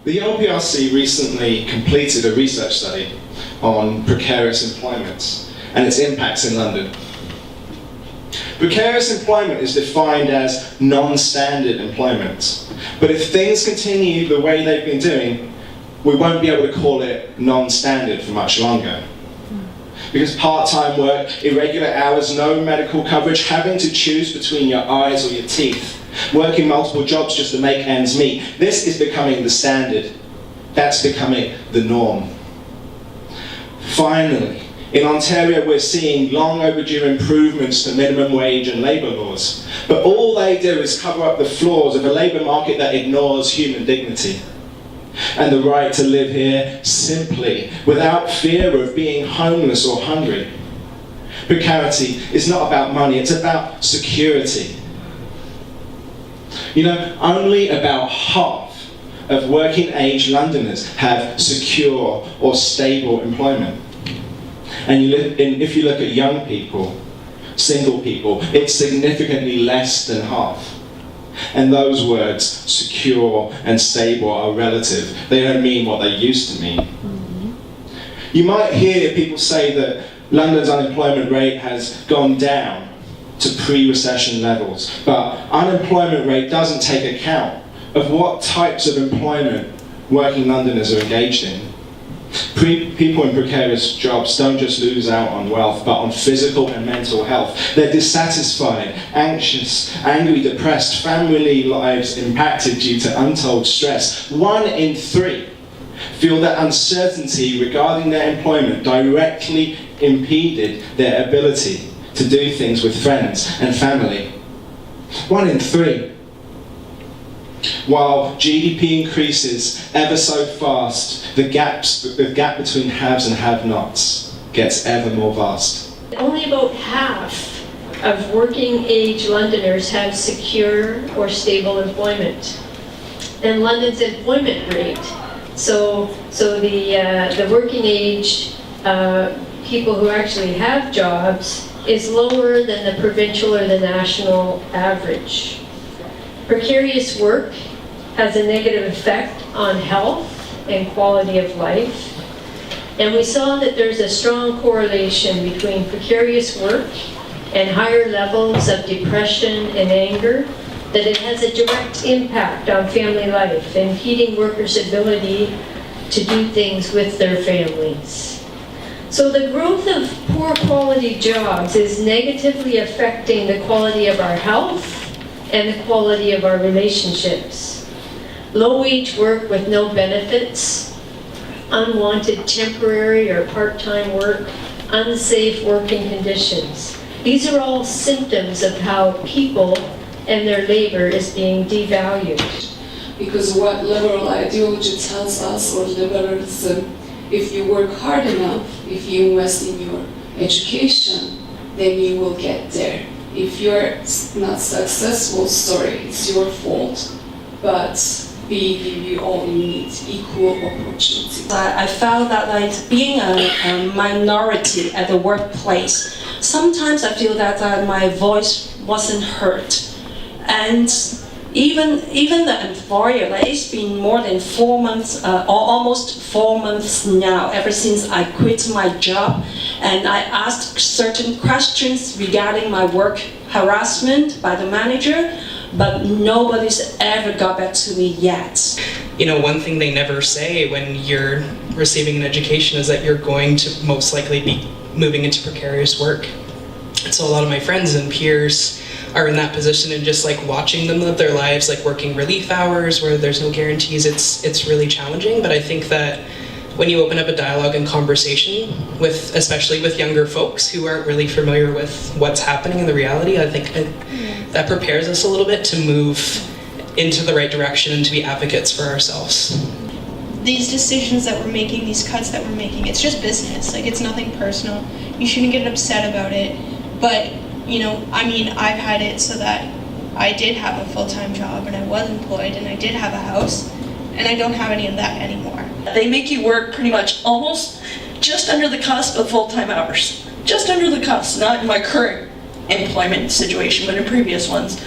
The LPRC recently completed a research study on precarious employment and its impacts in London. Precarious employment is defined as non-standard employment. But if things continue the way they've been doing, we won't be able to call it non-standard for much longer. Because part-time work, irregular hours, no medical coverage, having to choose between your eyes or your teeth, working multiple jobs just to make ends meet, this is becoming the standard. That's becoming the norm. Finally, in Ontario, we're seeing long overdue improvements to minimum wage and labour laws. But all they do is cover up the flaws of a labour market that ignores human dignity and the right to live here simply, without fear of being homeless or hungry. Precarity is not about money, it's about security. You know, only about half of working-age Londoners have secure or stable employment. And if you look at young people, single people, it's significantly less than half. And those words, secure and stable, are relative. They don't mean what they used to mean. You might hear people say that London's unemployment rate has gone down to pre-recession levels, but unemployment rate doesn't take account of what types of employment working Londoners are engaged in. People in precarious jobs don't just lose out on wealth, but on physical and mental health. They're dissatisfied, anxious, angry, depressed, family lives impacted due to untold stress. 1 in 3 feel that uncertainty regarding their employment directly impeded their ability to do things with friends and family. 1 in 3. While GDP increases ever so fast, the gap between haves and have-nots gets ever more vast. Only about half of working-age Londoners have secure or stable employment. And London's employment rate, so the working-age people who actually have jobs is lower than the provincial or the national average. Precarious work has a negative effect on health and quality of life. And we saw that there's a strong correlation between precarious work and higher levels of depression and anger, that it has a direct impact on family life, impeding workers' ability to do things with their families. So the growth of poor quality jobs is negatively affecting the quality of our health and the quality of our relationships. Low-wage work with no benefits, unwanted temporary or part-time work, unsafe working conditions. These are all symptoms of how people and their labor is being devalued. Because what liberal ideology tells us, or liberalism, if you work hard enough, if you invest in your education, then you will get there. If you're not successful, sorry, it's your fault. But we all need equal opportunity. I felt that like being a minority at the workplace, sometimes I feel that my voice wasn't heard. And even the employer, like it's been more than 4 months, or almost 4 months now, ever since I quit my job, and I asked certain questions regarding my work harassment by the manager, but nobody's ever got back to me yet. You know, one thing they never say when you're receiving an education is that you're going to most likely be moving into precarious work. So a lot of my friends and peers are in that position, and just like watching them live their lives, like working relief hours where there's no guarantees, it's really challenging. But I think that when you open up a dialogue and conversation with, especially with younger folks who aren't really familiar with what's happening in the reality, I think that prepares us a little bit to move into the right direction and to be advocates for ourselves. These decisions that we're making, these cuts that we're making, it's just business. Like, it's nothing personal. You shouldn't get upset about it. But, you know, I mean, I've had it so that I did have a full-time job and I was employed and I did have a house, and I don't have any of that anymore. They make you work pretty much almost just under the cusp of full-time hours. Just under the cusp, not in my current employment situation, but in previous ones.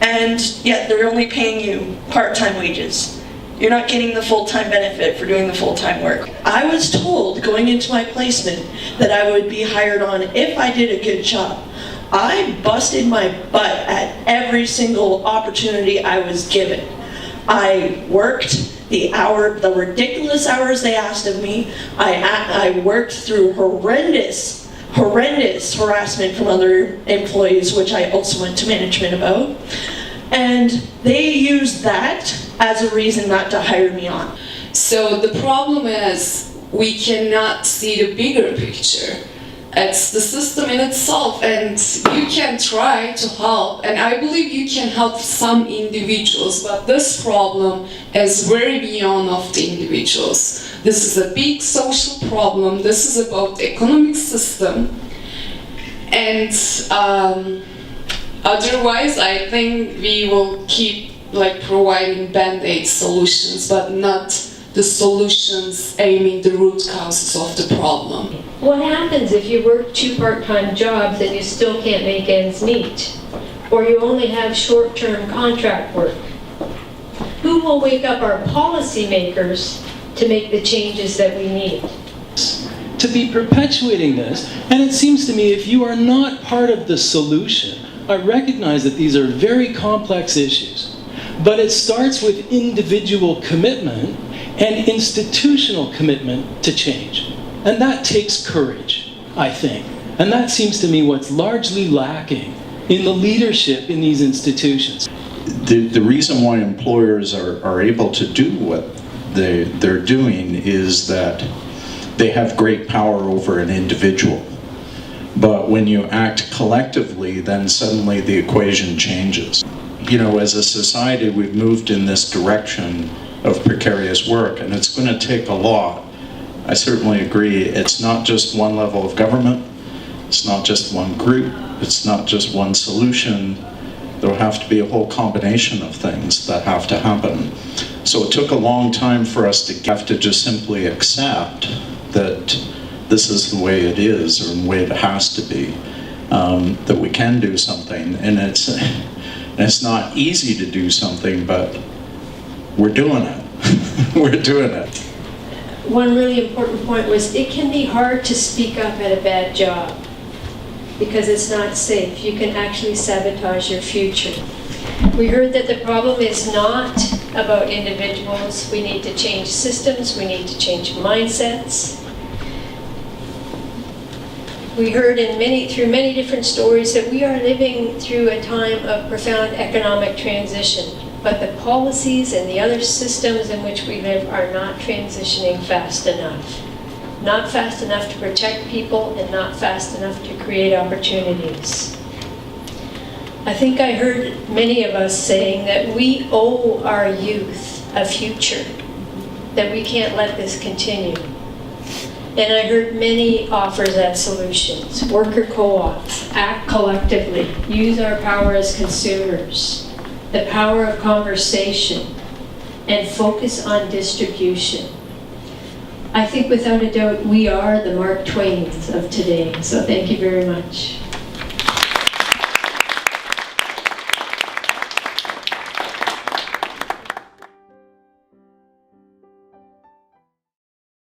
And yet they're only paying you part-time wages. You're not getting the full-time benefit for doing the full-time work. I was told going into my placement that I would be hired on if I did a good job. I busted my butt at every single opportunity I was given. I worked the ridiculous hours they asked of me. I worked through horrendous harassment from other employees, which I also went to management about. And they used that as a reason not to hire me on. So the problem is we cannot see the bigger picture. It's the system in itself, and you can try to help, and I believe you can help some individuals, but this problem is very beyond of the individuals. This is a big social problem. This is about the economic system, and otherwise I think we will keep providing band-aid solutions, but not the solutions aiming the root causes of the problem. What happens if you work 2 part-time jobs and you still can't make ends meet? Or you only have short-term contract work? Who will wake up our policymakers to make the changes that we need? To be perpetuating this, and it seems to me if you are not part of the solution, I recognize that these are very complex issues, but it starts with individual commitment and institutional commitment to change. And that takes courage, I think. And that seems to me what's largely lacking in the leadership in these institutions. The reason why employers are able to do what they're doing is that they have great power over an individual. But when you act collectively, then suddenly the equation changes. You know, as a society, we've moved in this direction of precarious work, and it's going to take a lot. I certainly agree. It's not just one level of government, it's not just one group, it's not just one solution. There'll have to be a whole combination of things that have to happen. So it took a long time for us to have to just simply accept that this is the way it is, or the way it has to be, that we can do something. And it's not easy to do something, but we're doing it. We're doing it. One really important point was it can be hard to speak up at a bad job because it's not safe. You can actually sabotage your future. We heard that the problem is not about individuals. We need to change systems. We need to change mindsets. We heard through many different stories that we are living through a time of profound economic transition, but the policies and the other systems in which we live are not transitioning fast enough. Not fast enough to protect people and not fast enough to create opportunities. I think I heard many of us saying that we owe our youth a future, that we can't let this continue. And I heard many offers at solutions. Worker co-ops, act collectively, use our power as consumers, the power of conversation, and focus on distribution. I think without a doubt we are the Mark Twains of today, so thank you very much.